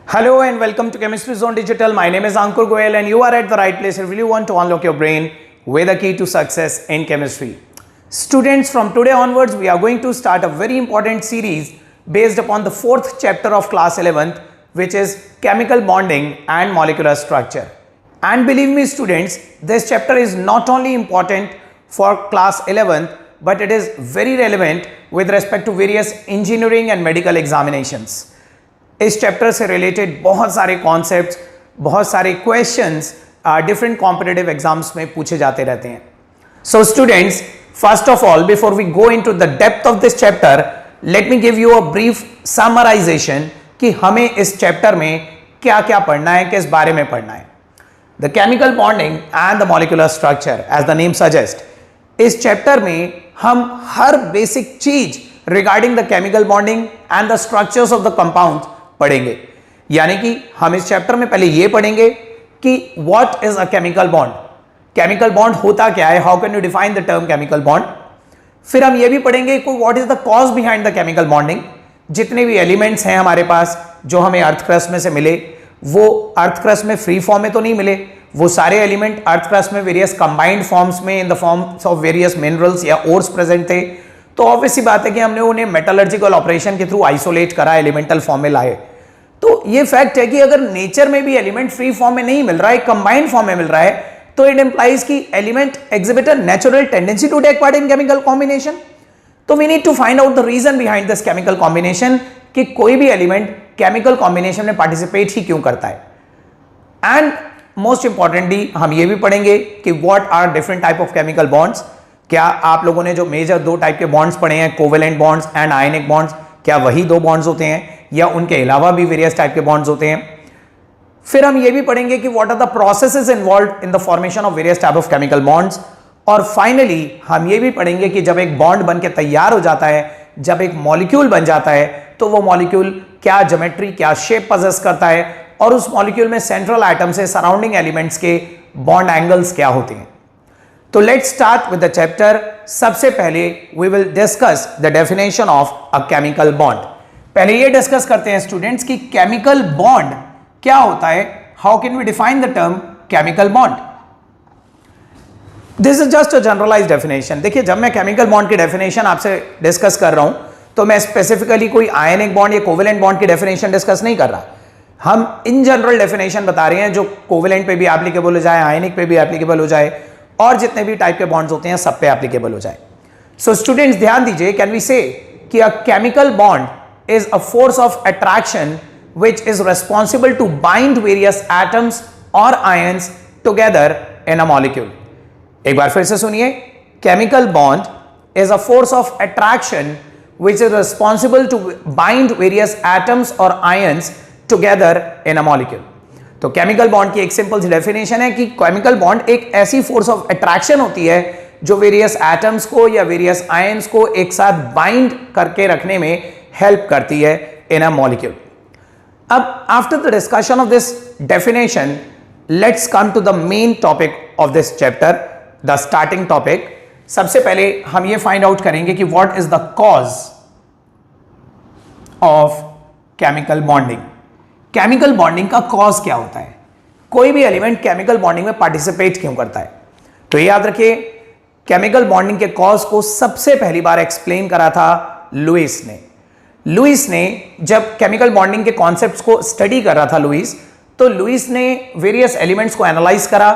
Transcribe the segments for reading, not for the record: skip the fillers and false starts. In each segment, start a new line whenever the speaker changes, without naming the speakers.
Hello and welcome to Chemistry Zone Digital. My name is Ankur Goyal and you are at the right place if you want to unlock your brain with the key to success in chemistry. Students, from today onwards, we are going to start a very important series based upon the fourth chapter of class 11th, which is chemical bonding and molecular structure. And believe me students, this chapter is not only important for class 11th, but it is very relevant with respect to various engineering and medical examinations. इस chapter से related बहुत सारे concepts, बहुत सारे questions different competitive exams में पूछे जाते रहते हैं. So students, first of all, before we go into the depth of this chapter, let me give you a brief summarization कि हमें इस चैप्टर में क्या क्या पढ़ना है, किस बारे में पढ़ना है. The chemical bonding and the molecular structure, as the name suggest, इस चैप्टर में हम हर बेसिक चीज regarding the chemical bonding and the structures of the compound पढ़ेंगे. यानी कि हम इस चैप्टर में पहले ये पढ़ेंगे कि what is a chemical bond, chemical bond होता क्या है, how can you define the term chemical bond. फिर हम ये भी पढ़ेंगे कि what is the cause behind the chemical bonding. जितने भी एलिमेंट्स हैं हमारे पास जो हमें अर्थ क्रस्ट में से मिले, वो अर्थ क्रस्ट में फ्री फॉर्म में तो नहीं मिले, वो सारे एलिमेंट अर्थ क्रस्ट में वेरियस कंबाइंड फॉर्म्स में in the forms of various minerals या ओर्स प्रेजेंट थे. तो ऑब्वियस सी बात है कि हमने उन्हें मेटलर्जिकल ऑपरेशन के थ्रू आइसोलेट करा, एलिमेंटल फॉर्म में लाए. तो ये फैक्ट है कि अगर नेचर में भी एलिमेंट फ्री फॉर्म में नहीं मिल रहा है, कंबाइंड फॉर्म में मिल रहा है, तो इट इंप्लाइज कि element exhibit a natural tendency to take part in chemical combination. तो we need to find out the reason behind this chemical combination कि कोई भी एलिमेंट केमिकल कॉम्बिनेशन में पार्टिसिपेट ही क्यों करता है. एंड मोस्ट इंपॉर्टेंटली हम ये भी पढ़ेंगे कि what are different type of chemical bonds. क्या आप लोगों ने जो मेजर दो टाइप के बॉन्ड्स पढ़े हैं, covalent bonds and ionic bonds, क्या वही दो बॉन्ड्स होते हैं या उनके अलावा भी वेरियस टाइप के बॉन्ड्स होते हैं. फिर हम ये भी पढ़ेंगे कि what are the processes involved in the formation of various type of chemical bonds. और फाइनली हम ये भी पढ़ेंगे कि जब एक बॉन्ड बन के तैयार हो जाता है, जब एक मॉलिक्यूल बन जाता है, तो वो मॉलिक्यूल क्या ज्योमेट्री, क्या शेप पजेस करता है और उस मॉलिक्यूल में सेंट्रल आइटम से सराउंडिंग एलिमेंट्स के बॉन्ड एंगल्स क्या होते हैं. तो let's start with the chapter. सबसे पहले we will discuss the definition of a chemical bond. पहले ये डिस्कस करते हैं स्टूडेंट्स कि केमिकल बॉन्ड क्या होता है. How can we define the term chemical bond. This is just a generalized definition. देखिए, जब मैं केमिकल बॉन्ड की डेफिनेशन आपसे डिस्कस कर रहा हूं तो मैं स्पेसिफिकली कोई आयनिक बॉन्ड या कोवेलेंट बॉन्ड की डेफिनेशन डिस्कस नहीं कर रहा. हम इन जनरल डेफिनेशन बता रहे हैं जो कोवेलेंट पे भी एप्लीकेबल हो जाए, आयनिक पे भी एप्लीकेबल हो जाए और जितने भी टाइप के बॉन्ड्स होते हैं सब पे एप्लीकेबल हो जाए. सो स्टूडेंट्स, ध्यान दीजिए, कैन वी से कि अ chemical bond is a force of attraction which is responsible to bind various atoms or ions together in a molecule. एक बार फिर से सुनिए. chemical bond is a force of attraction which is responsible to bind various atoms or ions together in a molecule. तो chemical bond की एक simple सी definition है कि chemical bond एक ऐसी फोर्स ऑफ अट्रैक्शन होती है जो वेरियस एटम्स को या वेरियस आयंस को एक साथ बाइंड करके रखने में हेल्प करती है इन अ मॉलिक्यूल. अब after the discussion of this definition, let's come to the main topic of this chapter, the starting topic. सबसे पहले हम ये फाइंड आउट करेंगे कि what is the cause of chemical bonding. Chemical bonding का cause क्या होता है, कोई भी एलिमेंट केमिकल बॉन्डिंग में पार्टिसिपेट क्यों करता है. तो ये याद रखिए, केमिकल बॉन्डिंग के कॉज को सबसे पहली बार एक्सप्लेन करा था लुईस ने. लुईस ने जब केमिकल बॉन्डिंग के कॉन्सेप्ट्स को स्टडी कर रहा था तो लुईस ने वेरियस एलिमेंट्स को एनालाइज करा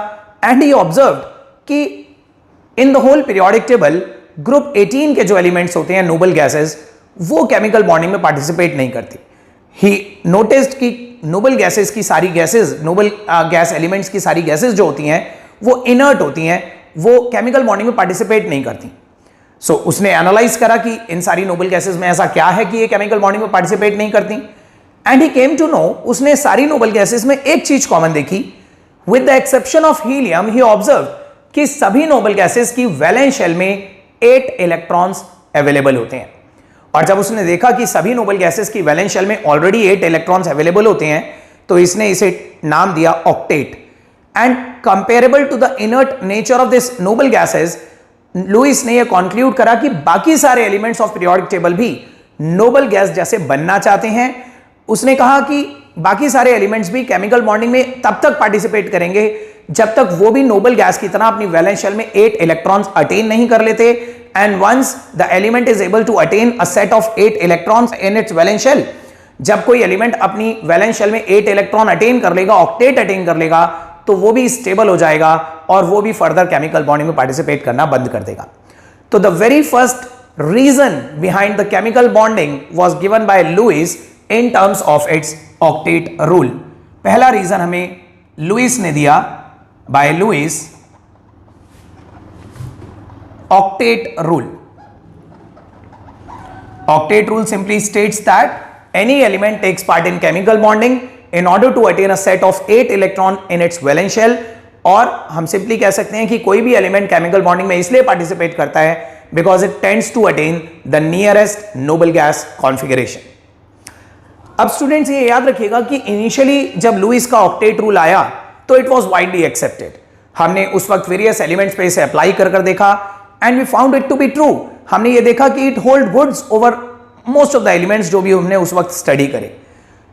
एंड ही ऑब्जर्व्ड कि in the whole periodic table group 18 के जो एलिमेंट्स होते हैं, नोबल गैसेस, वो केमिकल बॉन्डिंग में पार्टिसिपेट नहीं करती. ही नोटिस्ड कि नोबल गैसेस की सारी गैसेस, नोबल गैस एलिमेंट्स की सारी गैसेस जो होती हैं वो इनर्ट होती हैं, वो केमिकल बॉन्डिंग में पार्टिसिपेट नहीं करती. सो उसने एनालाइज करा कि इन सारी नोबल गैसेस में ऐसा क्या है कि ये केमिकल बॉन्डिंग में पार्टिसिपेट नहीं करती. And he came to know, उसने सारी नोबल गैसेस में एक चीज कॉमन देखी. With the exception of helium, he observe कि सभी नोबल गैसेस की वैलेंस शेल में 8 इलेक्ट्रॉन्स अवेलेबल होते हैं. और जब उसने देखा कि सभी नोबल गैसेस की वैलेंस शेल में ऑलरेडी 8 इलेक्ट्रॉन्स अवेलेबल होते हैं, तो इसने इसे नाम दिया octet. And comparable to the inert nature of this noble gases, Lewis ने यह कंक्लूड करा कि बाकी सारे एलिमेंट्स ऑफ पीरियोडिक टेबल भी नोबल गैस जैसे बनना चाहते हैं. उसने कहा कि बाकी सारे एलिमेंट्स भी केमिकल बॉन्डिंग में तब तक पार्टिसिपेट करेंगे जब तक वो भी नोबल गैस की तरह अपनी वैलेंस शेल में 8 इलेक्ट्रॉन्स अटेन नहीं कर लेते। And once the element is able to attain a set of 8 electrons in its valence shell, जब कोई एलिमेंट अपनी वैलेंस शेल में 8 इलेक्ट्रॉन अटेन कर लेगा, ऑक्टेट अटेन कर लेगा, तो वो भी स्टेबल हो जाएगा और वो भी फर्दर केमिकल बॉन्डिंग में पार्टिसिपेट करना बंद कर देगा। तो the very first reason behind the chemical bonding was given by Lewis in terms of its octet rule. पहला रीजन हमें लुईस ने दिया, by Lewis, octet rule. Octet rule simply states that any element takes part in chemical bonding in order to attain a set of 8 electron in its valence shell, और हम simply कह सकते हैं कि कोई भी एलिमेंट केमिकल बॉन्डिंग में इसलिए पार्टिसिपेट करता है because it tends to attain the nearest noble gas configuration. अब स्टूडेंट्स ये याद रखिएगा कि इनिशियली जब लुईस का ऑक्टेट रूल आया तो इट वाज वाइडली एक्सेप्टेड। हमने उस वक्त वेरियस एलिमेंट्स पे इसे अप्लाई कर देखा and we found it to be true. हमने ये देखा कि it hold goods over most of the elements जो भी हमने उस वक्त स्टडी करे।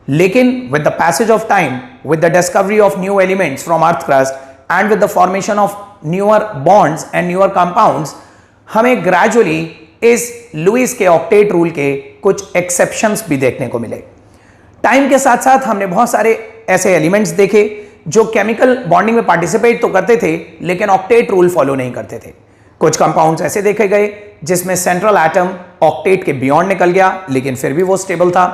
लेकिन with the passage of time, with the discovery of new elements from earth crust and with the formation of newer bonds and newer compounds, हमें gradually इस Lewis के ऑक्टेट रूल के कुछ एक्सेप्शंस भी देखने को मिले। टाइम के साथ साथ हमने बहुत सारे ऐसे एलिमेंट्स देखे जो केमिकल बॉन्डिंग में पार्टिसिपेट तो करते थे लेकिन ऑक्टेट रूल फॉलो नहीं करते थे। कुछ कंपाउंड्स ऐसे देखे गए जिसमें सेंट्रल एटम ऑक्टेट के बियॉन्ड निकल गया लेकिन फिर भी वो स्टेबल था।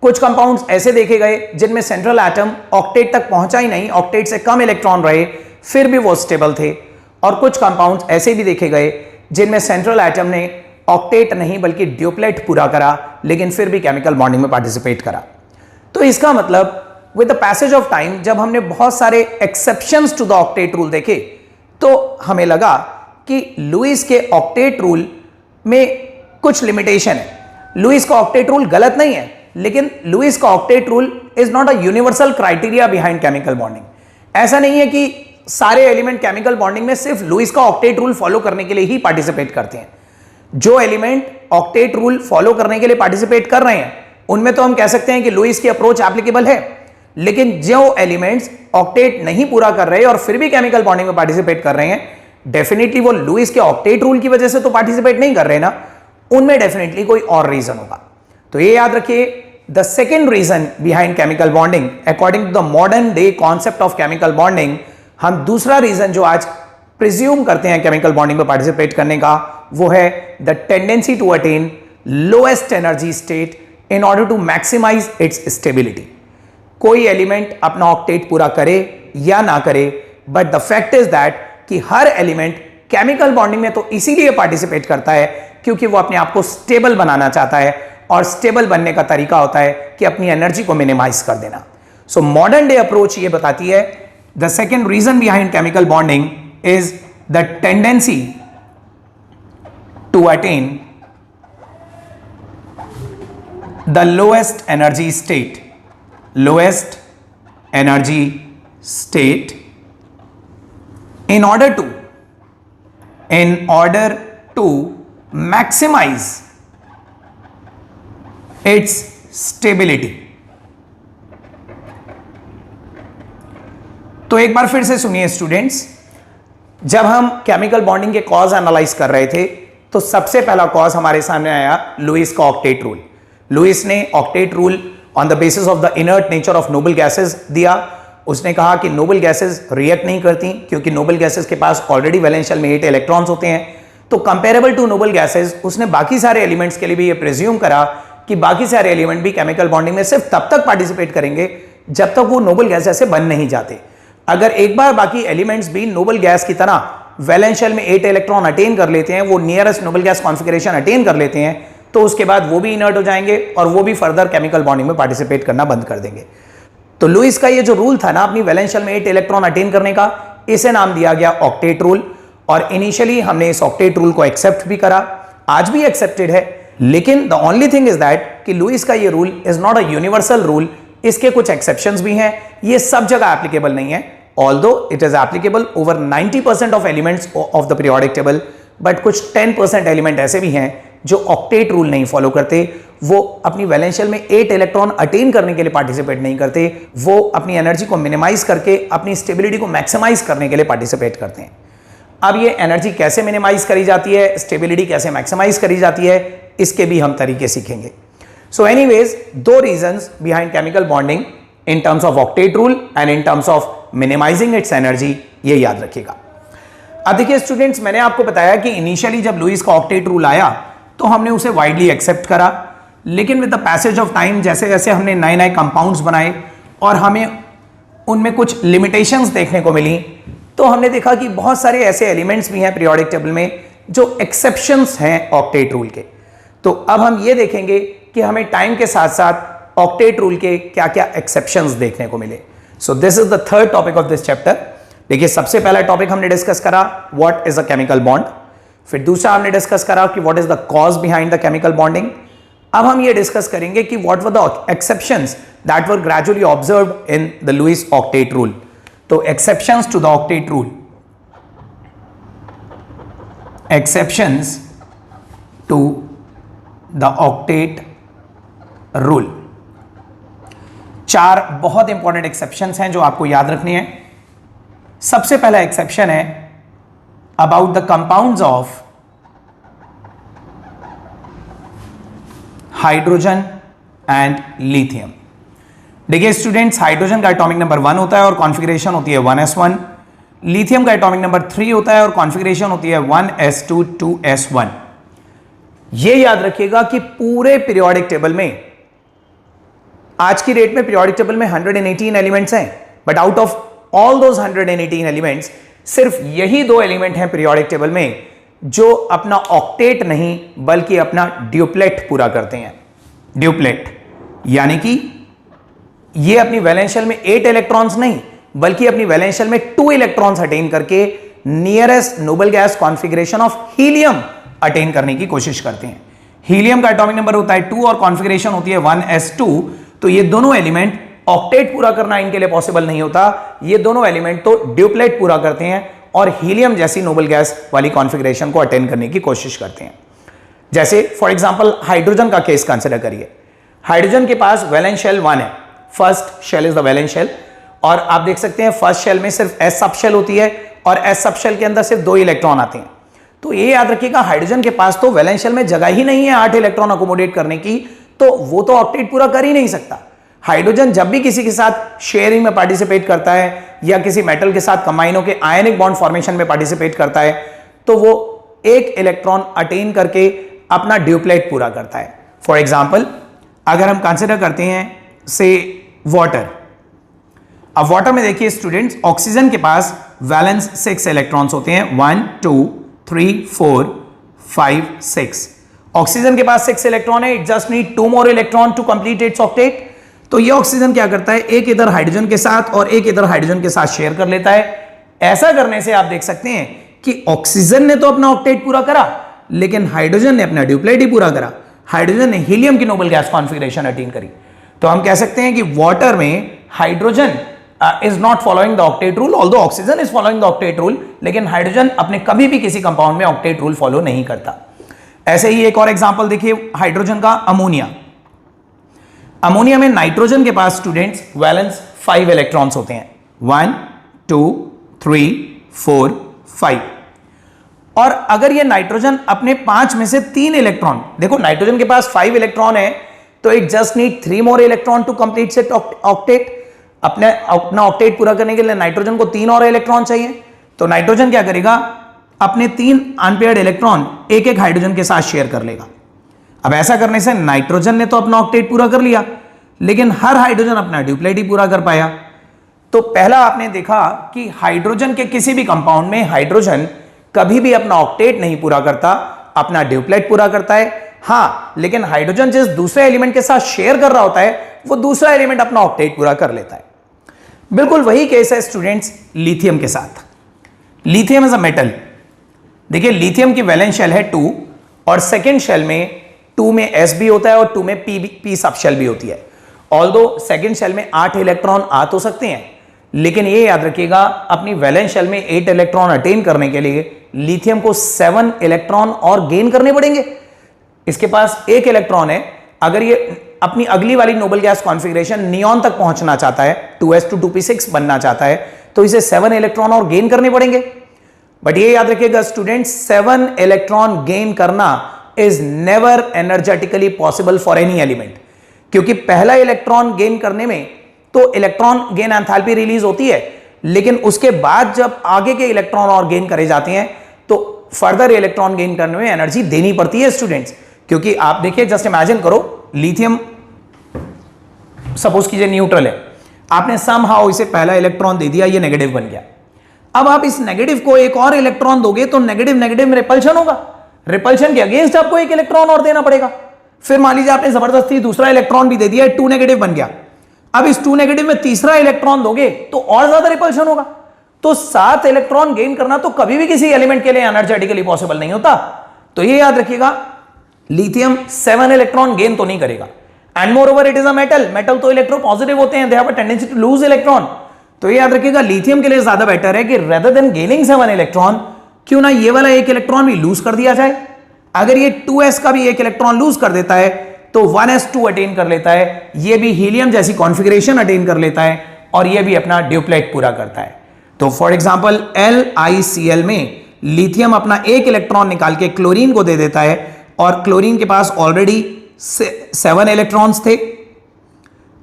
कुछ कंपाउंड्स ऐसे देखे गए जिनमें सेंट्रल एटम ऑक्टेट तक पहुंचा ही नहीं, ऑक्टेट से कम इलेक्ट्रॉन रहे, फिर भी वो स्टेबल थे। और कुछ कंपाउंड्स ऐसे भी देखे गए जिनमें सेंट्रल एटम ने ऑक्टेट नहीं बल्कि ड्यूप्लेट पूरा करा लेकिन फिर भी केमिकल बॉन्डिंग में पार्टिसिपेट करा। तो इसका मतलब with the passage of time जब हमने बहुत सारे exceptions to the octet rule देखे तो हमें लगा कि लुईस के ऑक्टेट रूल में कुछ लिमिटेशन है। लुईस का ऑक्टेट रूल गलत नहीं है, लेकिन लुईस का octet rule is not a universal criteria behind chemical bonding. ऐसा नहीं है कि सारे एलिमेंट केमिकल बॉन्डिंग में सिर्फ लुईस का ऑक्टेट रूल फॉलो करने के लिए ही पार्टिसिपेट करते हैं। जो एलिमेंट ऑक्टेट रूल फॉलो करने के लिए पार्टिसिपेट कर रहे हैं उनमें तो हम कह सकते हैं कि लुईस की अप्रोच एप्लीकेबल है, लेकिन जो एलिमेंट्स ऑक्टेट नहीं पूरा कर रहे और फिर भी केमिकल बॉन्डिंग में पार्टिसिपेट कर रहे हैं, डेफिनेटली वो लुईस के ऑक्टेट रूल की वजह से तो पार्टिसिपेट नहीं कर रहे ना, उनमें डेफिनेटली कोई और रीजन होगा। तो ये याद रखिए, the second reason behind chemical bonding according to the modern day concept of chemical bonding, हम दूसरा रीजन जो आज प्रिज्यूम करते हैं केमिकल बॉन्डिंग में पार्टिसिपेट करने का, वो है the tendency to attain lowest energy state in order to maximize its stability. कोई एलिमेंट अपना ऑक्टेट पूरा करे या ना करे, but the fact is that कि हर एलिमेंट केमिकल बॉन्डिंग में तो इसीलिए पार्टिसिपेट करता है क्योंकि वो अपने आप को स्टेबल बनाना चाहता है, और स्टेबल बनने का तरीका होता है कि अपनी एनर्जी को मिनिमाइज कर देना। सो मॉडर्न डे अप्रोच ये बताती है the second reason behind chemical bonding is the tendency to attain the lowest energy state in order to maximize its stability। तो एक बार फिर से सुनिए स्टूडेंट्स, जब हम केमिकल बॉन्डिंग के कॉज एनालाइज कर रहे थे तो सबसे पहला कॉज हमारे सामने आया लुईस का ऑक्टेट रूल। लुईस ने octet rule on the basis of the inert nature of noble gases दिया। उसने कहा कि नोबल गैसेस रिएक्ट नहीं करती क्योंकि नोबल गैसेस के पास ऑलरेडी वैलेंस शेल में 8 इलेक्ट्रॉन्स होते हैं। तो कंपेरेबल टू नोबल गैसेस उसने बाकी सारे एलिमेंट्स के लिए भी ये प्रिज्यूम करा कि बाकी सारे एलिमेंट भी केमिकल बॉन्डिंग में सिर्फ तब तक पार्टिसिपेट करेंगे जब तक वो नोबल गैस से बन नहीं जाते। अगर एक बार बाकी एलिमेंट्स भी नोबल गैस की तरह वैलेंस शेल में 8 इलेक्ट्रॉन अटेन कर लेते हैं, वो nearest noble gas configuration attain कर लेते हैं, तो उसके बाद वो भी इनर्ट हो जाएंगे और वो भी फर्दर केमिकल बॉन्डिंग में पार्टिसिपेट करना बंद कर देंगे। तो लुईस का ये जो रूल था ना अपनी वैलेंस शेल में 8 इलेक्ट्रॉन अटेन करने का, इसे नाम दिया गया ऑक्टेट रूल। और इनिशियली हमने इस ऑक्टेट रूल को एक्सेप्ट भी करा, आज भी एक्सेप्टेड है, लेकिन the only thing is that कि लुईस का ये rule is not a universal rule, इसके कुछ एक्सेप्शंस भी हैं, ये सब जगह एप्लीकेबल नहीं है। although it is applicable over 90% of elements of the periodic table, but कुछ 10% एलिमेंट ऐसे भी हैं जो ऑक्टेट रूल नहीं फॉलो करते, वो अपनी वैलेंस शेल में 8 इलेक्ट्रॉन अटेन करने के लिए पार्टिसिपेट नहीं करते, वो अपनी एनर्जी को मिनिमाइज करके अपनी स्टेबिलिटी को मैक्सिमाइज करने के लिए पार्टिसिपेट करते हैं। अब ये एनर्जी कैसे मिनिमाइज करी जाती है, स्टेबिलिटी कैसे मैक्सिमाइज करी जाती है, इसके भी हम तरीके सीखेंगे। So anyways, 2 reasons behind chemical bonding in terms of octet rule and in terms of minimizing its energy, ये याद रखिएगा। अब देखिए स्टूडेंट्स, मैंने आपको बताया कि इनिशियली जब लुईस का ऑक्टेट रूल आया तो हमने उसे वाइडली एक्सेप्ट करा, लेकिन with the passage of time जैसे जैसे हमने नए नए कंपाउंड्स बनाए और हमें उनमें कुछ लिमिटेशंस देखने को मिली, तो हमने देखा कि बहुत सारे ऐसे एलिमेंट्स भी हैं पीरियोडिक टेबल में जो एक्सेप्शंस हैं ऑक्टेट रूल के। तो अब हम ये देखेंगे कि हमें टाइम के साथ साथ ऑक्टेट रूल के क्या क्या एक्सेप्शंस देखने को मिले। So this is the third topic of this chapter. देखिए, सबसे पहला टॉपिक हमने डिस्कस करा what is a chemical bond, फिर दूसरा हमने डिस्कस करा कि what is the cause behind the chemical bonding. अब हम ये डिस्कस करेंगे कि what were the exceptions that were gradually observed in the Lewis octet rule. तो exceptions to the octet rule, exceptions to the octet rule, 4 बहुत important exceptions हैं जो आपको याद रखनी है। सबसे पहला एक्सेप्शन है about the compounds of hydrogen and lithium. देखिए स्टूडेंट्स, हाइड्रोजन का एटॉमिक नंबर 1 होता है और कॉन्फ़िगरेशन होती है 1s1। लिथियम का एटॉमिक नंबर 3 होता है और कॉन्फ़िगरेशन होती है 1s2 2s1। यह याद रखिएगा कि पूरे पीरियोडिक टेबल में, आज की डेट में पीरियोडिक टेबल में 118 एलिमेंट्स हैं, but out of all those 118 elements सिर्फ यही 2 एलिमेंट हैं पीरियोडिक टेबल में जो अपना ऑक्टेट नहीं बल्कि अपना ड्यूप्लेट पूरा करते हैं। ड्यूप्लेट यानी कि ये अपनी वैलेंस शेल में 8 इलेक्ट्रॉन्स नहीं बल्कि अपनी वैलेंस शेल में 2 इलेक्ट्रॉन्स अटेन करके nearest noble gas configuration of helium attain करने की कोशिश करते हैं। हीलियम का एटॉमिक नंबर होता है 2 और कॉन्फ़िगरेशन होती है 1s2। तो ये दोनों एलिमेंट ऑक्टेट पूरा करना इनके लिए पॉसिबल नहीं होता, ये दोनों एलिमेंट तो ड्यूप्लेट पूरा करते हैं और हीलियम जैसी नोबल गैस वाली कॉन्फ़िगरेशन को अटेन करने की कोशिश करते हैं। जैसे फॉर एग्जांपल हाइड्रोजन का केस कंसीडर करिए। हाइड्रोजन के पास वैलेंस शेल 1 है, first shell is the valence shell, और आप देख सकते हैं फर्स्ट शेल में सिर्फ s सब शेल होती है और s सब शेल के अंदर सिर्फ 2 इलेक्ट्रॉन आते हैं। तो ये याद रखिएगा, हाइड्रोजन के पास तो वैलेंस शेल में जगह ही नहीं है 8 इलेक्ट्रॉन अकोमोडेट करने की, तो वो तो ऑक्टेट पूरा कर ही नहीं सकता। हाइड्रोजन जब भी किसी के साथ शेयरिंग में पार्टिसिपेट करता है या किसी मेटल के साथ कंबाइन होकर आयनिक बॉन्ड फॉर्मेशन में पार्टिसिपेट करता है, तो वो 1 इलेक्ट्रॉन अटेन करके अपना ड्यूप्लेट पूरा करता है। फॉर एग्जाम्पल, अगर हम कंसिडर करते हैं से वाटर। अब वाटर में देखिए स्टूडेंट्स, ऑक्सीजन के पास वैलेंस 6 इलेक्ट्रॉन्स होते हैं, 1 2 3 4 5 6। ऑक्सीजन के पास 6 इलेक्ट्रॉन है, it just need 2 more electron to complete its octet. तो ये ऑक्सीजन क्या करता है, एक इधर हाइड्रोजन के साथ और एक इधर हाइड्रोजन के साथ शेयर कर लेता है। ऐसा करने से आप देख सकते हैं कि ऑक्सीजन ने तो अपना ऑक्टेट पूरा करा, लेकिन हाइड्रोजन ने अपना ड्यूप्लेट ही पूरा करा। हाइड्रोजन ने हीलियम की नोबल गैस कॉन्फ़िगरेशन अटेन करी। तो हम कह सकते हैं कि वाटर में hydrogen is not following the octet rule, although oxygen is following the octet rule, लेकिन हाइड्रोजन अपने कभी भी किसी कंपाउंड में ऑक्टेट रूल फॉलो नहीं करता। ऐसे ही एक और एग्जांपल देखिए, हाइड्रोजन का अमोनिया। अमोनिया में नाइट्रोजन के पास स्टूडेंट्स वैलेंस 5 इलेक्ट्रॉन्स होते हैं, 1 2 3 4 5। और अगर ये नाइट्रोजन अपने 5 में से 3 इलेक्ट्रॉन, देखो नाइट्रोजन के पास 5 इलेक्ट्रॉन है, तो it just need 3 more electron to complete set octet. अपना ऑक्टेट पूरा करने के लिए नाइट्रोजन को 3 और इलेक्ट्रॉन चाहिए। तो नाइट्रोजन क्या करेगा, अपने 3 अनपेयर्ड इलेक्ट्रॉन एक एक हाइड्रोजन के साथ शेयर कर लेगा। अब ऐसा करने से नाइट्रोजन ने तो अपना ऑक्टेट पूरा कर लिया, लेकिन हर हाइड्रोजन अपना ड्यूप्लेट ही पूरा कर पाया। तो पहला आपने देखा कि हाइड्रोजन के किसी भी कंपाउंड में हाइड्रोजन कभी भी अपना ऑक्टेट नहीं पूरा करता, अपना ड्यूप्लेट पूरा करता है। हाँ, लेकिन हाइड्रोजन जिस दूसरे एलिमेंट के साथ शेयर कर रहा होता है, वो दूसरा एलिमेंट अपना ऑक्टेट पूरा कर लेता है। बिल्कुल वही केस है स्टूडेंट्स लिथियम के साथ। Lithium is a metal. देखिए लिथियम की वैलेंस शेल है 2 और सेकेंड शेल में 2 में s भी होता है और 2 में p सब शेल भी होती है। ऑल्दो सेकेंड शेल में 8 इलेक्ट्रॉन आ तो सकते हैं, लेकिन ये याद रखिएगा अपनी वैलेंस शेल में 8 इलेक्ट्रॉन अटेन करने के लिए लिथियम को 7 इलेक्ट्रॉन और गेन करने पड़ेंगे। इसके पास एक इलेक्ट्रॉन है, अगर ये अपनी अगली वाली नोबल गैस कॉन्फ़िगरेशन नियॉन तक पहुंचना चाहता है, 2s2 2p6 बनना चाहता है, तो इसे 7 इलेक्ट्रॉन और गेन करने पड़ेंगे। बट ये याद रखिएगा स्टूडेंट्स, 7 इलेक्ट्रॉन गेन करना is never energetically possible for any element, क्योंकि पहला इलेक्ट्रॉन गेन करने में तो इलेक्ट्रॉन गेन एंथैल्पी रिलीज होती है, लेकिन उसके बाद जब आगे के इलेक्ट्रॉन और गेन करे जाते हैं तो फर्दर इलेक्ट्रॉन गेन करने में एनर्जी देनी पड़ती है स्टूडेंट्स। क्योंकि आप देखिए, जस्ट इमेजिन करो, लिथियम सपोज कीजिए न्यूट्रल है, आपने समहाउ इसे पहला इलेक्ट्रॉन दे दिया, ये नेगेटिव बन गया। अब आप इस नेगेटिव को एक और इलेक्ट्रॉन दोगे तो नेगेटिव नेगेटिव में रिपल्शन होगा, रिपल्शन के अगेंस्ट आपको एक इलेक्ट्रॉन और देना पड़ेगा। फिर मान लीजिए आपने जबरदस्ती दूसरा इलेक्ट्रॉन भी दे दिया, 2 नेगेटिव बन गया। अब इस 2 नेगेटिव में तीसरा इलेक्ट्रॉन दोगे तो और ज्यादा रिपल्शन होगा। तो 7 इलेक्ट्रॉन गेन करना तो कभी भी किसी एलिमेंट के लिए एनर्जेटिकली पॉसिबल नहीं होता। तो ये याद रखिएगा, लिथियम 7 इलेक्ट्रॉन गेन तो नहीं करेगा। And moreover it is a metal, metal तो इलेक्ट्रो पॉजिटिव होते हैं, they have a tendency to lose electron. तो ये याद रखिएगा, लिथियम के लिए ज्यादा बेटर है कि रेदर देन गेनिंग 7 इलेक्ट्रॉन, क्यों ना ये वाला एक इलेक्ट्रॉन भी लूज कर दिया जाए। अगर ये 2s का भी एक इलेक्ट्रॉन लूज कर देता है तो 1s2 अटेन कर लेता है, ये भी हीलियम जैसी कॉन्फ़िगरेशन अटेन कर लेता है और ये भी अपना ड्यूप्लेट पूरा करता है। तो फॉर एग्जांपल LiCl में लिथियम अपना एक इलेक्ट्रॉन निकाल के क्लोरीन को दे देता है, और क्लोरीन के पास ऑलरेडी 7 इलेक्ट्रॉन्स थे,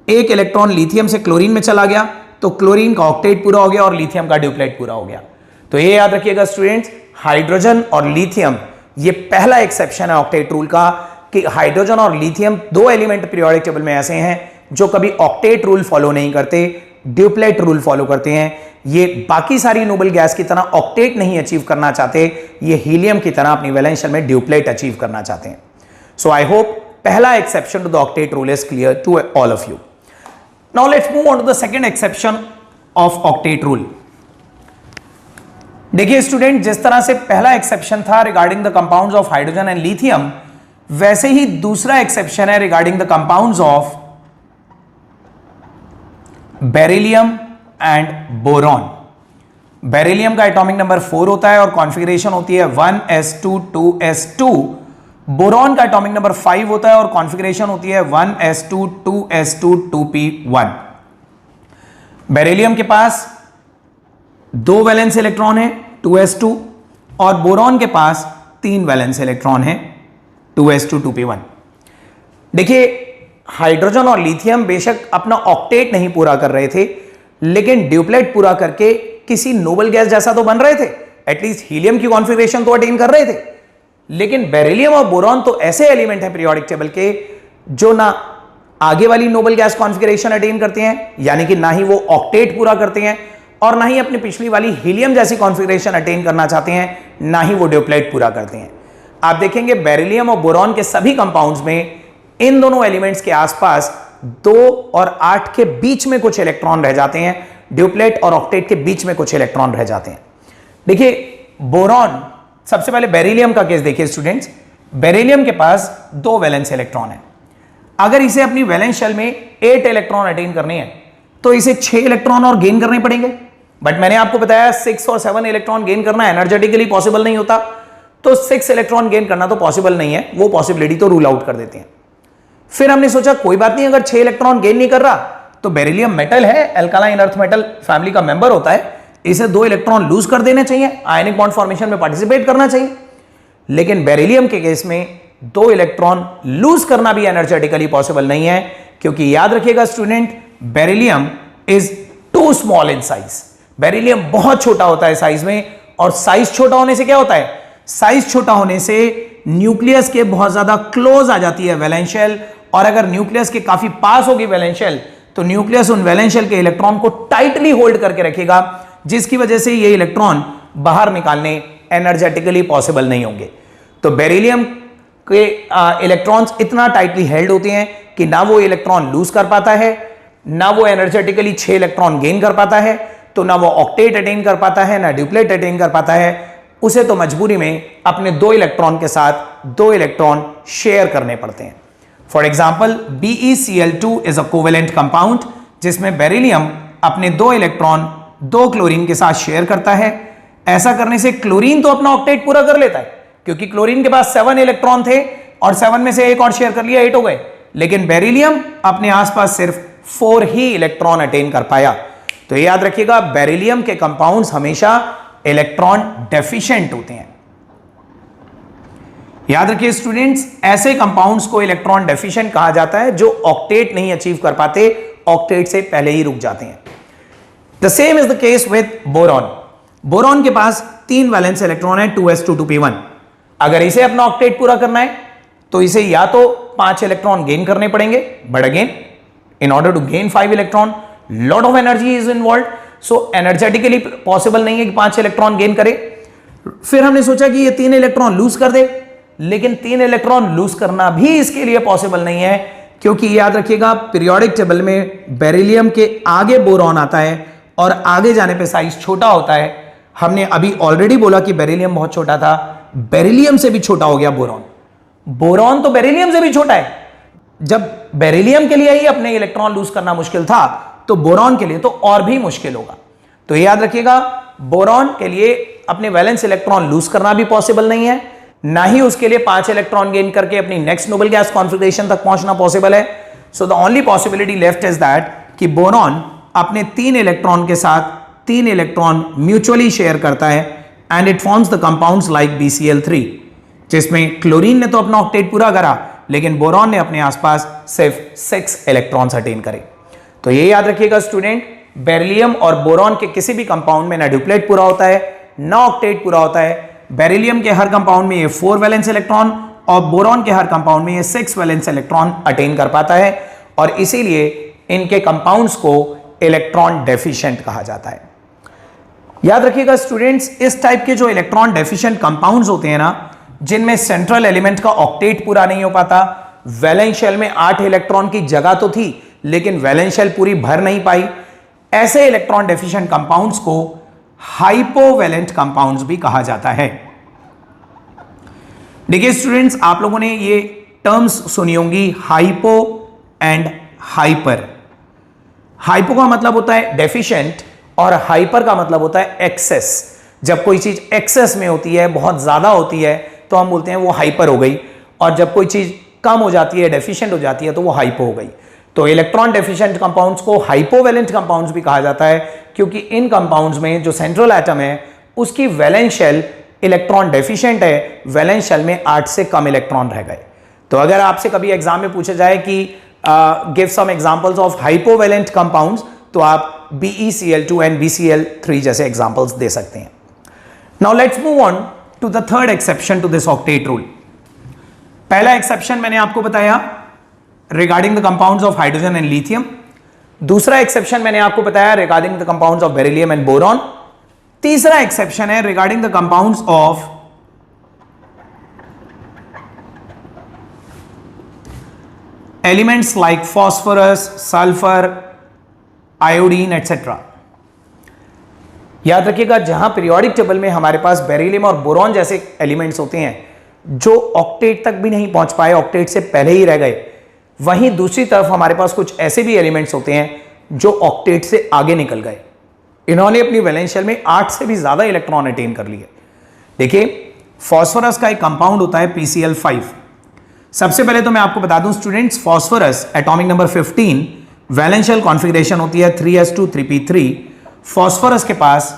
एक इलेक्ट्रॉन लिथियम से क्लोरीन में चला गया तो क्लोरीन का ऑक्टेट पूरा हो गया और लिथियम का ड्यूप्लेट पूरा हो गया। तो ये याद रखिएगा स्टूडेंट्स, हाइड्रोजन और लिथियम ये पहला एक्सेप्शन है ऑक्टेट रूल का, कि हाइड्रोजन और लिथियम 2 एलिमेंट पीरियोडिक टेबल में ऐसे हैं जो कभी ऑक्टेट रूल फॉलो नहीं करते, ड्यूप्लेट रूल फॉलो करते हैं। ये बाकी सारी नोबल गैस की तरह ऑक्टेट नहीं अचीव करना चाहते, ये हीलियम की तरह अपनी वैलेंस शेल में ड्यूप्लेट अचीव करना चाहते हैं। सो आई होप पहला exception to the octet rule is clear to all of you. Now let's move on to the second exception of octet rule. देखिए स्टूडेंट, जिस तरह से पहला एक्सेप्शन था regarding the compounds of hydrogen and lithium, वैसे ही दूसरा exception है regarding the compounds of beryllium and boron. Beryllium का एटॉमिक नंबर 4 होता है और कॉन्फ़िगरेशन होती है 1s2 2s2। बोरॉन का एटॉमिक नंबर 5 होता है और कॉन्फ़िगरेशन होती है 1s2 2s2 2p1। बेरिलियम के पास 2 वैलेंस इलेक्ट्रॉन है 2s2, और बोरॉन के पास 3 वैलेंस इलेक्ट्रॉन है 2s2 2p1। देखिए, हाइड्रोजन और लिथियम बेशक अपना ऑक्टेट नहीं पूरा कर रहे थे, लेकिन ड्यूप्लेट पूरा करके किसी नोबल गैस जैसा तो बन रहे थे, एटलीस्ट हीलियम की कॉन्फ़िगरेशन तो अटेन कर रहे थे। लेकिन बेरिलियम और बोरॉन तो ऐसे एलिमेंट हैं पीरियोडिक टेबल के जो ना आगे वाली नोबल गैस कॉन्फ़िगरेशन अटेन करते हैं, यानी कि ना ही वो ऑक्टेट पूरा करते हैं, और ना ही अपनी पिछली वाली हीलियम जैसी कॉन्फ़िगरेशन अटेन करना चाहते हैं, ना ही वो ड्यूप्लेट पूरा करते हैं। आप देखेंगे बेरिलियम और बोरॉन के सभी कंपाउंड्स में इन दोनों एलिमेंट्स के आसपास 2 और 8 के बीच में कुछ इलेक्ट्रॉन रह जाते हैं, ड्यूप्लेट और ऑक्टेट के बीच में कुछ इलेक्ट्रॉन रह जाते हैं। देखिए बोरॉन, सबसे पहले बेरिलियम का केस देखिए स्टूडेंट्स। बेरिलियम के पास 2 वैलेंस इलेक्ट्रॉन है। अगर इसे अपनी वैलेंस शेल में 8 इलेक्ट्रॉन अटेन करने हैं तो इसे 6 इलेक्ट्रॉन और गेन करने पड़ेंगे। बट मैंने आपको बताया 6 और 7 इलेक्ट्रॉन गेन करना एनर्जेटिकली पॉसिबल नहीं होता, तो 6 इलेक्ट्रॉन गेन करना तो पॉसिबल नहीं है, वो पॉसिबिलिटी तो रूल आउट कर देते हैं। फिर हमने सोचा कोई बात नहीं, अगर 6 इलेक्ट्रॉन गेन नहीं कर रहा तो बेरिलियम मेटल है, अल्कालाइन अर्थ मेटल फैमिली का मेंबर होता है, इसे 2 इलेक्ट्रॉन लूज कर देने चाहिए, आयनिक बॉन्ड फॉर्मेशन में पार्टिसिपेट करना चाहिए। लेकिन बेरिलियम के केस में 2 इलेक्ट्रॉन लूज करना भी एनर्जेटिकली पॉसिबल नहीं है, क्योंकि याद रखिएगा student, beryllium is too small in size. Beryllium बहुत छोटा होता है साइज में, और साइज छोटा होने से क्या होता है, साइज छोटा होने से न्यूक्लियस के बहुत ज्यादा क्लोज आ जाती है वैलेंस शेल, और अगर न्यूक्लियस के काफी पास होगी वैलेंस शेल तो न्यूक्लियस उन वैलेंस शेल के इलेक्ट्रॉन को टाइटली होल्ड करके रखेगा, जिसकी वजह से ये इलेक्ट्रॉन बाहर निकालने एनर्जेटिकली पॉसिबल नहीं होंगे। तो बेरिलियम के इलेक्ट्रॉन्स इतना टाइटली हेल्ड होते हैं कि ना वो इलेक्ट्रॉन लूज कर पाता है, ना वो एनर्जेटिकली 6 इलेक्ट्रॉन गेन कर पाता है, तो ना वो ऑक्टेट अटेन कर पाता है, ना ड्यूप्लेट अटेन कर पाता है। उसे तो मजबूरी में अपने 2 इलेक्ट्रॉन के साथ 2 इलेक्ट्रॉन शेयर करने पड़ते हैं। For example BeCl2 is a covalent compound, जिसमें बेरिलियम अपने 2 इलेक्ट्रॉन 2 क्लोरीन के साथ शेयर करता है। ऐसा करने से क्लोरीन तो अपना ऑक्टेट पूरा कर लेता है, क्योंकि क्लोरीन के पास 7 इलेक्ट्रॉन थे, और 7 में से एक और शेयर कर लिया, 8 हो गए। लेकिन बेरिलियम अपने आसपास सिर्फ 4 ही इलेक्ट्रॉन अटेन कर पाया। तो याद रखिएगा, बेरिलियम के कंपाउंड्स हमेशा इलेक्ट्रॉन डेफिशिएंट होते हैं। याद रखिए स्टूडेंट्स, ऐसे कंपाउंड्स को इलेक्ट्रॉन डेफिशिएंट कहा जाता है जो ऑक्टेट नहीं अचीव कर पाते, ऑक्टेट से पहले ही रुक जाते हैं। The same is the case with boron. Boron के पास 3 वैलेंस इलेक्ट्रॉन है, 2s2 2p1। अगर इसे अपना ऑक्टेट पूरा करना है तो इसे या तो 5 इलेक्ट्रॉन गेन करने पड़ेंगे, but again in order to gain 5 electron lot of energy is involve, so energetically possible नहीं है कि 5 इलेक्ट्रॉन गेन करे। फिर हमने सोचा कि ये 3 इलेक्ट्रॉन लूज कर दे, लेकिन 3 इलेक्ट्रॉन लूज करना भी इसके लिए पॉसिबल नहीं है, क्योंकि याद रखिएगा पीरियोडिक टेबल में बेरिलियम के आगे बोरॉन आता है और आगे जाने पे साइज छोटा होता है। हमने अभी ऑलरेडी बोला कि बेरिलियम बहुत छोटा था, बेरिलियम से भी छोटा हो गया बोरॉन। बोरॉन तो बेरिलियम से भी छोटा है। जब बेरिलियम के लिए ही अपने इलेक्ट्रॉन लूज करना मुश्किल था, तो बोरॉन के लिए तो और भी मुश्किल होगा। तो याद रखिएगा, बोरॉन के लिए अपने वैलेंस इलेक्ट्रॉन लूज करना भी पॉसिबल नहीं है, ना ही उसके लिए 5 इलेक्ट्रॉन गेन करके अपनी नेक्स्ट नोबल गैस कॉन्फिगरेशन तक पहुंचना पॉसिबल है। So the only possibility left is that कि बोरॉन अपने 3 इलेक्ट्रॉन के साथ 3 इलेक्ट्रॉन म्यूचुअली शेयर करता है and it forms the compounds like BCl3, जिसमें क्लोरीन ने तो अपना ऑक्टेट पूरा करा, लेकिन बोरॉन ने अपने आसपास सिर्फ 6 इलेक्ट्रॉन्स अटेन करे। तो ये याद रखिएगा स्टूडेंट, बेरिलियम और बोरॉन के किसी भी कंपाउंड में ना ड्यूप्लेट पूरा होता है ना ऑक्टेट पूरा होता है। बेरिलियम के हर कंपाउंड में ये 4 वैलेंस इलेक्ट्रॉन और बोरॉन के हर कंपाउंड में ये 6 वैलेंस इलेक्ट्रॉन अटेन कर पाता है, और इसीलिए इनके कंपाउंड्स को इलेक्ट्रॉन डेफिशिएंट कहा जाता है। याद रखिएगा स्टूडेंट्स, इस टाइप के जो इलेक्ट्रॉन डेफिशिएंट कंपाउंड्स होते हैं ना, जिनमें सेंट्रल एलिमेंट का ऑक्टेट पूरा नहीं हो पाता, वैलेंस शेल में 8 इलेक्ट्रॉन की जगह तो थी लेकिन वैलेंस शेल पूरी भर नहीं पाई, ऐसे इलेक्ट्रॉन डेफिशिएंट कंपाउंड्स को हाइपोवैलेंट कंपाउंड्स भी कहा जाता है। देखिए स्टूडेंट्स, आप लोगों ने ये टर्म्स सुनी होंगी, हाइपो एंड हाइपर। हाइपो का मतलब होता है डेफिशिएंट और हाइपर का मतलब होता है एक्सेस। जब कोई चीज एक्सेस में होती है, बहुत ज्यादा होती है, तो हम बोलते हैं वो हाइपर हो गई, और जब कोई चीज कम हो जाती है, डेफिशिएंट हो जाती है, तो वो हाइपो हो गई। तो इलेक्ट्रॉन डेफिशिएंट कंपाउंड्स को हाइपोवैलेंट कंपाउंड्स भी कहा जाता है, क्योंकि इन कंपाउंड्स में जो सेंट्रल एटम है उसकी वैलेंस शेल इलेक्ट्रॉन डेफिशिएंट है, वैलेंस शेल में 8 से कम इलेक्ट्रॉन रह गए। तो अगर आपसे कभी एग्जाम में पूछा जाए कि give some examples of hypovalent compounds, तो आप BeCl2 एंड BCl3 जैसे एग्जांपल्स दे सकते हैं। Now let's move on to the third exception to this octet rule. पहला एक्सेप्शन मैंने आपको बताया regarding the compounds of hydrogen and lithium. दूसरा एक्सेप्शन मैंने आपको बताया regarding the compounds of beryllium and boron. तीसरा एक्सेप्शन है regarding the compounds of elements like phosphorus, sulphur, iodine etcetera. याद रखिएगा, जहां पीरियोडिक टेबल में हमारे पास बेरिलियम और बोरॉन जैसे एलिमेंट्स होते हैं जो ऑक्टेट तक भी नहीं पहुंच पाए, ऑक्टेट से पहले ही रह गए, वहीं दूसरी तरफ हमारे पास कुछ ऐसे भी एलिमेंट्स होते हैं जो ऑक्टेट से आगे निकल गए। इन्होंने अपनी वैलेंस शेल में 8 से भी ज्यादा इलेक्ट्रॉन अटेन कर लिए। देखिए, फॉस्फोरस का एक कंपाउंड होता है PCl5। सबसे पहले तो मैं आपको बता दूं students, phosphorus atomic number 15, valence shell configuration होती है 3s2 3p3। फॉस्फोरस के पास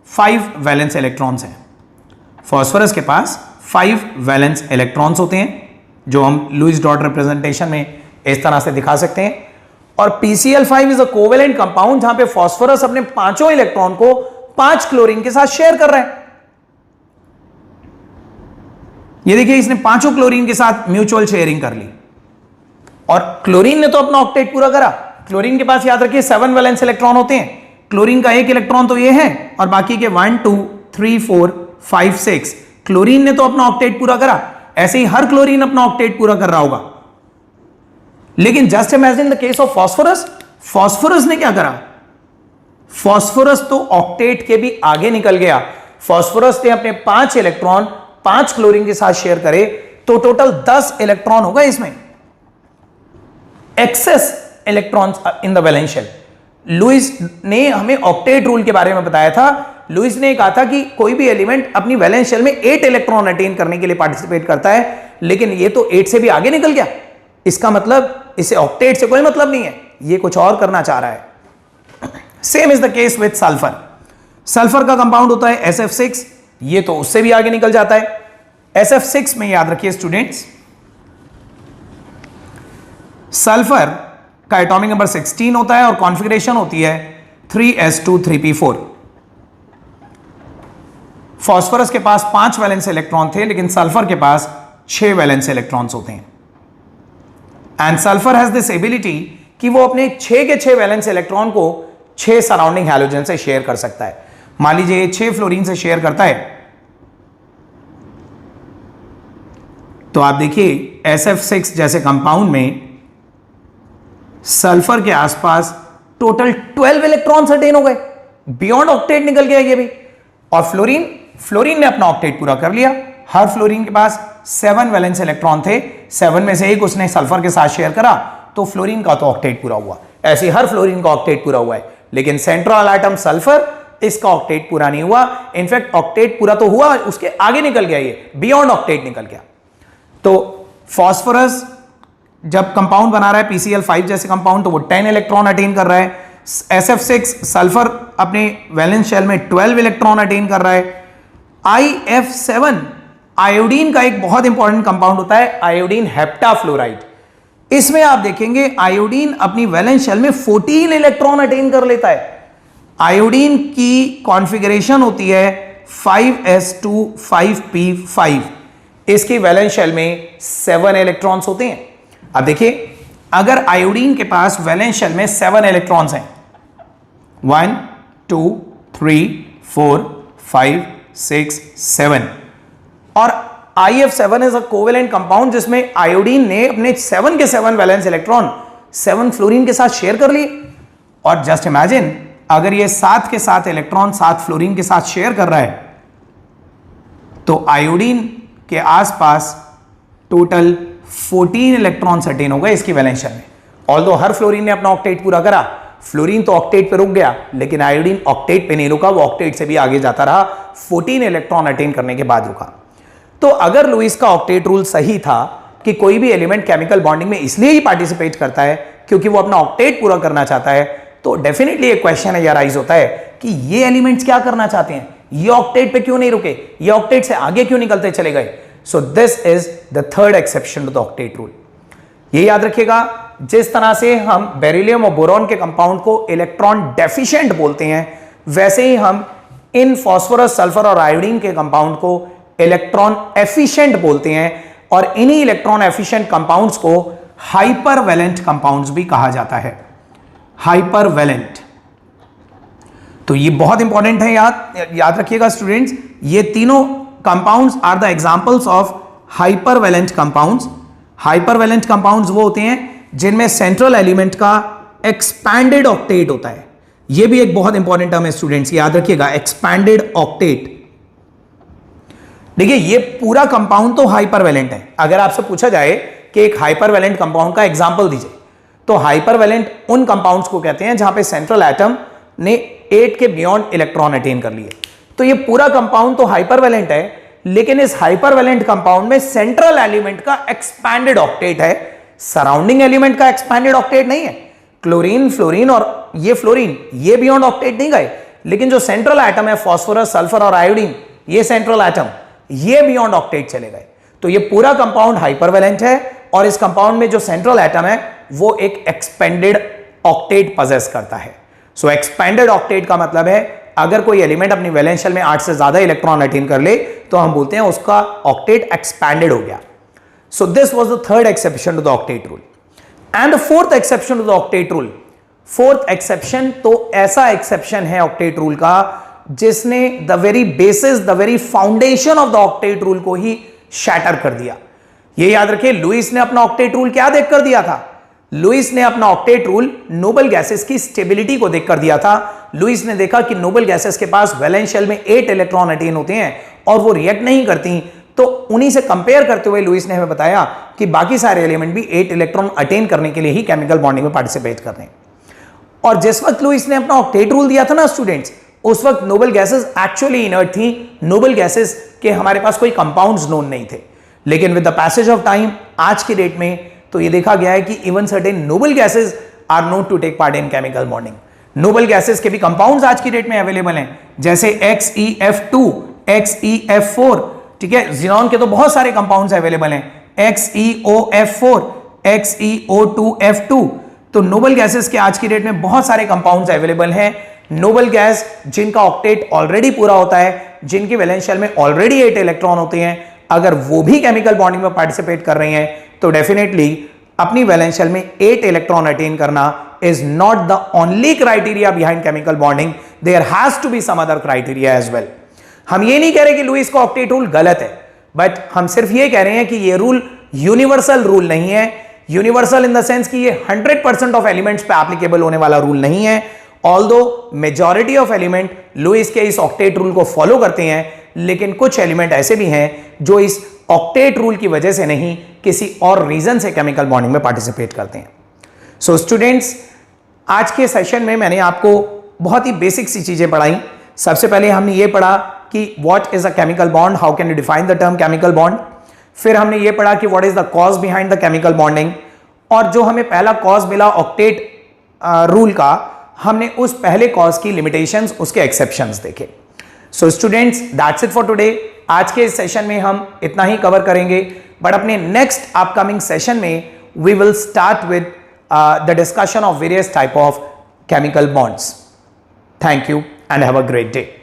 5 वैलेंस इलेक्ट्रॉन्स हैं। फॉस्फोरस के पास 5 वैलेंस इलेक्ट्रॉन्स होते हैं, जो हम लुईस डॉट रिप्रेजेंटेशन में इस तरह से दिखा सकते हैं। और PCl5 is a covalent compound, जहां पे फॉस्फोरस अपने 5 इलेक्ट्रॉन को 5 क्लोरीन के साथ शेयर कर रहा है। ये देखिए, इसने 5 क्लोरीन के साथ म्यूचुअल शेयरिंग कर ली, और क्लोरीन ने तो अपना ऑक्टेट पूरा करा। क्लोरीन के पास याद रखिए 7 वैलेंस इलेक्ट्रॉन होते हैं। क्लोरीन का 1 इलेक्ट्रॉन तो ये है, और बाकी के 1 2 3 4 5 6 क्लोरीन ने तो अपना ऑक्टेट पूरा करा। ऐसे ही हर क्लोरीन अपना ऑक्टेट पूरा कर रहा होगा। लेकिन just imagine the case of phosphorus. Phosphorus ने क्या करा? फॉस्फोरस तो ऑक्टेट के भी आगे निकल गया। फॉस्फोरस ने अपने 5 इलेक्ट्रॉन 5 क्लोरीन के साथ शेयर करे, तो टोटल 10 इलेक्ट्रॉन होगा इसमें, excess electrons in the valence shell. Lewis ने हमें ऑक्टेट रूल के बारे में बताया था, लुईस ने कहा था कि कोई भी एलिमेंट अपनी वैलेंस शेल में 8 इलेक्ट्रॉन अटेन करने के लिए पार्टिसिपेट करता है, लेकिन ये तो 8 से भी आगे निकल गया। इसका मतलब इसे ऑक्टेट से कोई मतलब नहीं है, ये कुछ और करना चाह रहा है। Same is the case with sulphur. Sulphur का कंपाउंड होता है SF6, ये तो उससे भी आगे निकल जाता है। SF6 में याद रखिए स्टूडेंट्स, सल्फर का एटॉमिक नंबर 16 होता है और कॉन्फ़िगरेशन होती है 3s2 3p4। फास्फोरस के पास 5 वैलेंस इलेक्ट्रॉन थे, लेकिन सल्फर के पास 6 वैलेंस इलेक्ट्रॉन्स होते हैं। And sulphur has this ability कि वो अपने 6 के 6 वैलेंस इलेक्ट्रॉन को 6 सराउंडिंग हैलोजन से शेयर कर सकता है। मान लीजिए 6 फ्लोरीन से शेयर करता है, तो आप देखिए SF6 जैसे कंपाउंड में सल्फर के आसपास टोटल 12 इलेक्ट्रॉन्स अटेन हो गए, बियॉन्ड ऑक्टेट निकल गया ये भी। और फ्लोरीन ने अपना ऑक्टेट पूरा कर लिया। हर फ्लोरीन के पास 7 वैलेंस इलेक्ट्रॉन थे, 7 में से एक उसने सल्फर के साथ शेयर करा, तो फ्लोरीन का तो ऑक्टेट पूरा हुआ। ऐसे हर फ्लोरीन का ऑक्टेट पूरा हुआ है, लेकिन सेंट्रल एटम सल्फर, इसका ऑक्टेट पूरा नहीं हुआ। इनफैक्ट ऑक्टेट पूरा तो हुआ, उसके आगे निकल गया, ये बियॉन्ड ऑक्टेट निकल गया। तो फास्फोरस जब कंपाउंड बना रहा है PCl5 जैसे कंपाउंड, तो वो 10 इलेक्ट्रॉन अटेन कर रहा है। SF6 सल्फर अपने वैलेंस शेल में 12 इलेक्ट्रॉन अटेन कर रहा है। IF7 आयोडीन का एक बहुत इंपॉर्टेंट कंपाउंड होता है, आयोडीन हेप्टाफ्लोराइड। इसमें आप देखेंगे आयोडीन अपनी वैलेंस शेल में 14 इलेक्ट्रॉन अटेन कर लेता है। आयोडीन की कॉन्फ़िगरेशन होती है 5s2 5p5। इसकी वैलेंस शेल में 7 इलेक्ट्रॉन्स होते हैं। अब देखिए, अगर आयोडीन के पास वैलेंस शेल में 7 इलेक्ट्रॉन्स हैं, 1 2 3 4 5 6 7, और IF7 is a covalent compound जिसमें आयोडीन ने अपने 7 के 7 वैलेंस इलेक्ट्रॉन 7 फ्लोरीन के साथ शेयर कर लिए। और जस्ट इमेजिन, अगर ये 7 के 7 इलेक्ट्रॉन 7 फ्लोरीन के साथ शेयर कर रहा है, तो आयोडीन के आसपास टोटल 14 इलेक्ट्रॉन्स अटेन हो गए इसकी वैलेंस शेल में। ऑल्दो हर फ्लोरीन ने अपना ऑक्टेट पूरा करा, फ्लोरीन तो ऑक्टेट पे रुक गया, लेकिन आयोडीन ऑक्टेट पे नहीं रुका, वो ऑक्टेट से भी आगे जाता रहा, 14 इलेक्ट्रॉन अटेन करने के बाद रुका। तो अगर लुईस का ऑक्टेट रूल सही था कि कोई भी एलिमेंट केमिकल बॉन्डिंग में इसलिए ही पार्टिसिपेट करता है क्योंकि वो अपना ऑक्टेट पूरा करना चाहता है, तो डेफिनेटली एक क्वेश्चन है राइज होता है कि ये एलिमेंट्स क्या करना चाहते हैं, ये ऑक्टेट पे क्यों नहीं रुके, ये ऑक्टेट से आगे क्यों निकलते चले गए। So this is the third exception to the octet rule. ये याद रखिएगा, जिस तरह से हम बेरिलियम और बोरॉन के कंपाउंड को इलेक्ट्रॉन डेफिशिएंट बोलते हैं, वैसे ही हम इन फास्फोरस, सल्फर और आयोडीन के कंपाउंड को इलेक्ट्रॉन एफिशिएंट बोलते हैं, और इन्हीं इलेक्ट्रॉन एफिशिएंट कंपाउंड्स को हाइपरवैलेंट कंपाउंड्स भी कहा जाता है। हाइपरवैलेंट, तो ये बहुत इंपॉर्टेंट है, याद रखिएगा स्टूडेंट्स, ये तीनों compounds are the examples of hypervalent compounds. Hypervalent compounds वो होते हैं जिनमें सेंट्रल एलिमेंट का एक्सपैंडेड ऑक्टेट होता है। ये भी एक बहुत इंपॉर्टेंट टर्म है स्टूडेंट्स, याद रखिएगा, एक्सपैंडेड ऑक्टेट। देखिए, ये पूरा कंपाउंड तो हाइपरवैलेंट है। अगर आपसे पूछा जाए कि एक हाइपरवैलेंट कंपाउंड का एग्जांपल दीजिए, तो हाइपरवैलेंट उन कंपाउंड्स को कहते हैं जहां पे सेंट्रल एटम ने 8 के बियॉन्ड इलेक्ट्रॉन अटेन कर लिए। तो ये पूरा कंपाउंड तो हाइपरवैलेंट है, लेकिन इस हाइपरवैलेंट कंपाउंड में सेंट्रल एलिमेंट का एक्सपैंडेड ऑक्टेट है, सराउंडिंग एलिमेंट का एक्सपैंडेड ऑक्टेट नहीं है। क्लोरीन, फ्लोरीन और ये फ्लोरीन, ये बियॉन्ड ऑक्टेट नहीं गए, लेकिन जो सेंट्रल एटम है फास्फोरस, सल्फर और आयोडीन, ये सेंट्रल एटम ये बियॉन्ड ऑक्टेट चले गए। तो ये पूरा कंपाउंड हाइपरवैलेंट है, और इस कंपाउंड में जो सेंट्रल एटम है वो एक एक्सपेंडेड ऑक्टेट पजेस करता है। सो एक्सपेंडेड ऑक्टेट का मतलब है अगर कोई एलिमेंट अपनी वैलेंस शेल में 8 से ज्यादा इलेक्ट्रॉन अटेन कर ले तो हम बोलते हैं उसका ऑक्टेट एक्सपैंडेड हो गया। So this was the third exception to the octet rule. And the fourth exception to the octet rule, fourth exception तो ऐसा एक्सेप्शन है ऑक्टेट रूल का जिसने the very basis, the very foundation of the octet rule को ही shatter कर दिया। ये याद रखिए, लुईस ने अपना ऑक्टेट रूल क्या देखकर दिया था? लुईस ने अपना ऑक्टेट रूल नोबल गैसेस की स्टेबिलिटी को देखकर दिया था। लुईस ने देखा कि नोबल गैसेस के पास वैलेंस शेल में 8 इलेक्ट्रॉन अटेन होते हैं और वो रिएक्ट नहीं करती, तो उन्हीं से कंपेयर करते हुए लुईस ने हमें बताया कि बाकी सारे एलिमेंट भी 8 इलेक्ट्रॉन अटेन करने के लिए ही केमिकल बॉन्डिंग में पार्टिसिपेट कर रहे हैं। और जिस वक्त लुईस ने अपना ऑक्टेट रूल दिया था ना स्टूडेंट्स, उस वक्त नोबल गैसेस एक्चुअली इनर्ट थी, नोबल गैसेस के हमारे पास कोई कंपाउंड्स नोन नहीं थे। लेकिन with the passage of time आज की डेट में तो ये देखा गया है कि even certain noble gases are known to take part in chemical bonding. Noble gases के भी कंपाउंड्स आज की डेट में अवेलेबल हैं, जैसे XeF2, XeF4, ठीक है। ज़ीनॉन के तो बहुत सारे कंपाउंड्स अवेलेबल हैं, XeOF4, XeO2F2। तो नोबल गैसेस के आज की डेट में बहुत सारे कंपाउंड्स अवेलेबल हैं। नोबल गैस जिनका ऑक्टेट ऑलरेडी पूरा होता है, जिनके वैलेंस शेल में ऑलरेडी 8 इलेक्ट्रॉन होते हैं, अगर वो भी केमिकल बॉन्डिंग में पार्टिसिपेट कर रही हैं तो डेफिनेटली अपनी वैलेंस शेल में 8 इलेक्ट्रॉन अटेन करना is not the only criteria behind chemical bonding, there has to be some other criteria as well. हम ये नहीं कह रहे कि लुईस का ऑक्टेट रूल गलत है, बट हम सिर्फ ये कह रहे हैं कि ये रूल यूनिवर्सल रूल नहीं है। यूनिवर्सल इन द सेंस कि ये 100% ऑफ एलिमेंट्स पे एप्लीकेबल होने वाला रूल नहीं है। Although majority of element Lewis के इस ऑक्टेट रूल को फॉलो करते हैं, लेकिन कुछ एलिमेंट ऐसे भी हैं जो इस ऑक्टेट रूल की वजह से नहीं, किसी और रीजन से केमिकल बॉन्डिंग में पार्टिसिपेट करते हैं। सो स्टूडेंट्स, आज के सेशन में मैंने आपको बहुत ही बेसिक सी चीजें पढ़ाई। सबसे पहले हमने ये पढ़ा कि what is a chemical bond, how can you define the term chemical bond. फिर हमने ये पढ़ा कि what is the cause behind the chemical bonding, और जो हमें पहला कॉज मिला ऑक्टेट रूल का, हमने उस पहले कॉज की लिमिटेशंस, उसके एक्सेप्शंस देखे। So students, that's it for today. आज के इस सेशन में हम इतना ही कवर करेंगे, बट अपने नेक्स्ट अपकमिंग सेशन में we will start with the discussion of various type of chemical bonds. Thank you and have a great day.